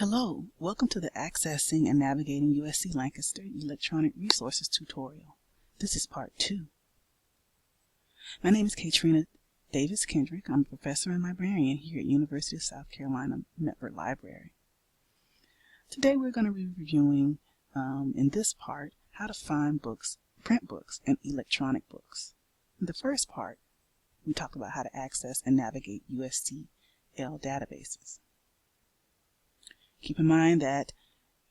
Hello, welcome to the Accessing and Navigating USC Lancaster Electronic Resources tutorial. This is part 2. My name is Katrina Davis Kendrick. I'm a professor and librarian here at University of South Carolina Medford Library. Today we're going to be reviewing, in this part, how to find books, print books, and electronic books. In the first part, we talked about how to access and navigate USCL databases. Keep in mind that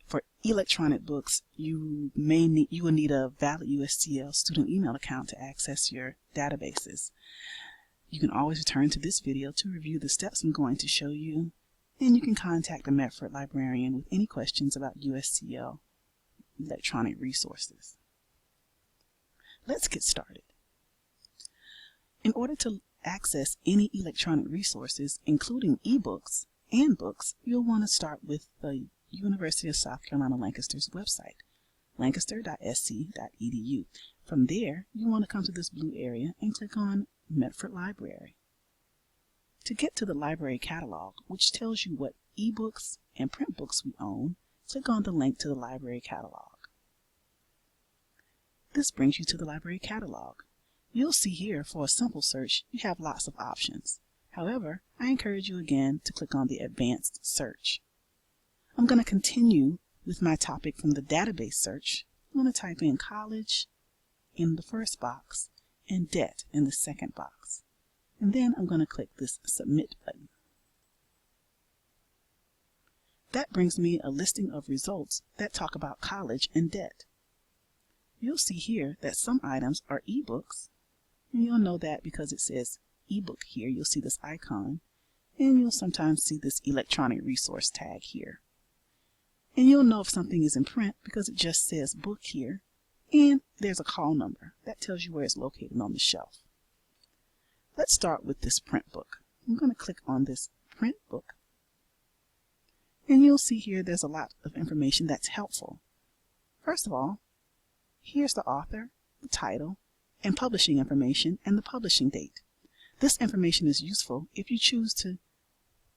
for electronic books, you will need a valid USCL student email account to access your databases. You can always return to this video to review the steps I'm going to show you, and you can contact the Medford librarian with any questions about USCL electronic resources. Let's get started. In order to access any electronic resources, including eBooks and books, you'll want to start with the University of South Carolina Lancaster's website, lancaster.sc.edu. From there, you want to come to this blue area and click on Medford Library. To get to the library catalog, which tells you what ebooks and print books we own, click on the link to the library catalog. This brings you to the library catalog. You'll see here for a simple search, you have lots of options. However, I encourage you again to click on the Advanced Search. I'm going to continue with my topic from the database search. I'm going to type in college in the first box and debt in the second box. And then I'm going to click this Submit button. That brings me a listing of results that talk about college and debt. You'll see here that some items are ebooks, and you'll know that because it says ebook here. You'll see this icon, and you'll sometimes see this electronic resource tag here. And you'll know if something is in print because it just says book here, and there's a call number that tells you where it's located on the shelf. Let's start with this print book. I'm going to click on this print book, and you'll see here there's a lot of information that's helpful. First of all, here's the author, the title, and publishing information, and the publishing date. This information is useful if you choose to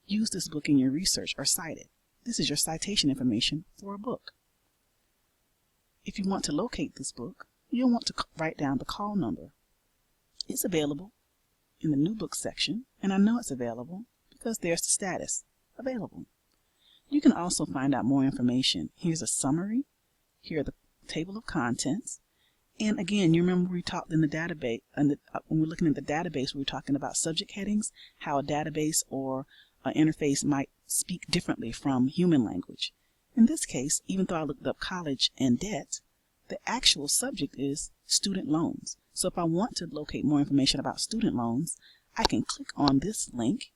use this book in your research or cite it. This is your citation information for a book. If you want to locate this book, you'll want to write down the call number. It's available in the new book section, and I know it's available because there's the status, available. You can also find out more information. Here's a summary. Here are the table of contents. And again, you remember we talked in the database, when we're looking at the database, we were talking about subject headings, how a database or an interface might speak differently from human language. In this case, even though I looked up college and debt, the actual subject is student loans. So if I want to locate more information about student loans, I can click on this link,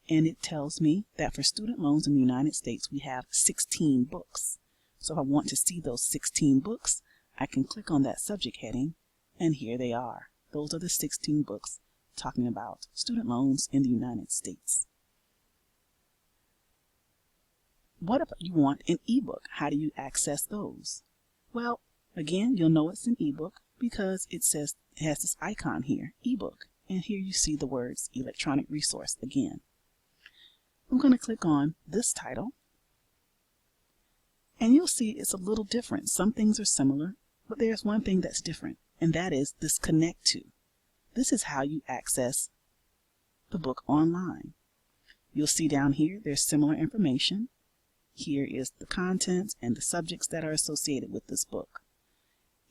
and it tells me that for student loans in the United States, we have 16 books. So if I want to see those 16 books, I can click on that subject heading, and here they are. Those are the 16 books talking about student loans in the United States. What if you want an ebook? How do you access those? Well, again, you'll know it's an ebook because it has this icon here, ebook, and here you see the words electronic resource again. I'm going to click on this title, and you'll see it's a little different. Some things are similar, but there's one thing that's different, and that is this connect to. This is how you access the book online. You'll see down here there's similar information. Here is the contents and the subjects that are associated with this book.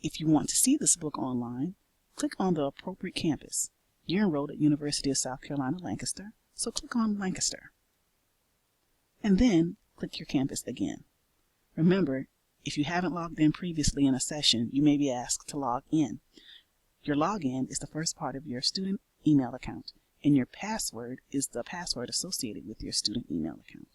If you want to see this book online, click on the appropriate campus. You're enrolled at University of South Carolina Lancaster, so click on Lancaster. And then click your campus again. Remember, if you haven't logged in previously in a session, you may be asked to log in. Your login is the first part of your student email account, and your password is the password associated with your student email account.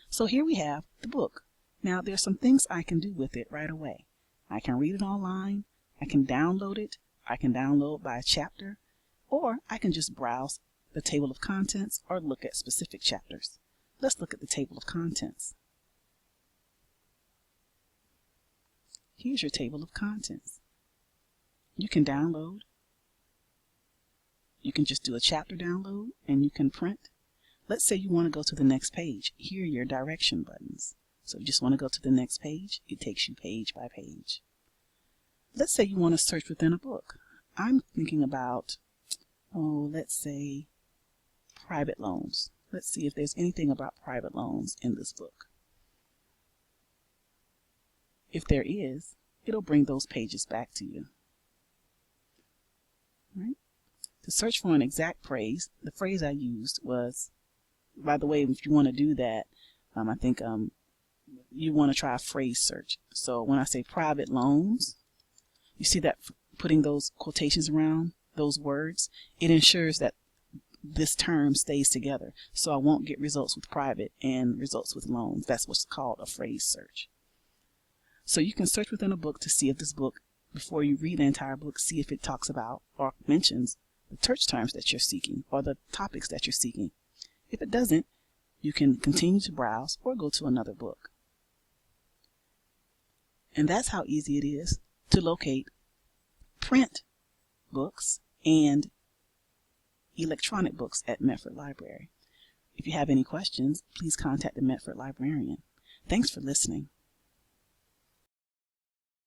So here we have the book. Now there's some things I can do with it right away. I can read it online, I can download it, I can download by chapter, or I can just browse the table of contents or look at specific chapters. Let's look at the table of contents. Here's your table of contents. You can download. You can just do a chapter download, and you can print. Let's say you want to go to the next page. Here are your direction buttons. So if you just want to go to the next page, it takes you page by page. Let's say you want to search within a book. I'm thinking about, let's say private loans. Let's see if there's anything about private loans in this book. If there is, it'll bring those pages back to you. Right? To search for an exact phrase, the phrase I used was, by the way, if you want to do that, I think you want to try a phrase search. So when I say private loans, you see that putting those quotations around those words, it ensures that this term stays together. So I won't get results with private and results with loans. That's what's called a phrase search. So you can search within a book to see if this book, before you read the entire book, see if it talks about or mentions the search terms that you're seeking or the topics that you're seeking. If it doesn't, you can continue to browse or go to another book. And that's how easy it is to locate print books and electronic books at Medford Library. If you have any questions, please contact the Medford librarian. Thanks for listening.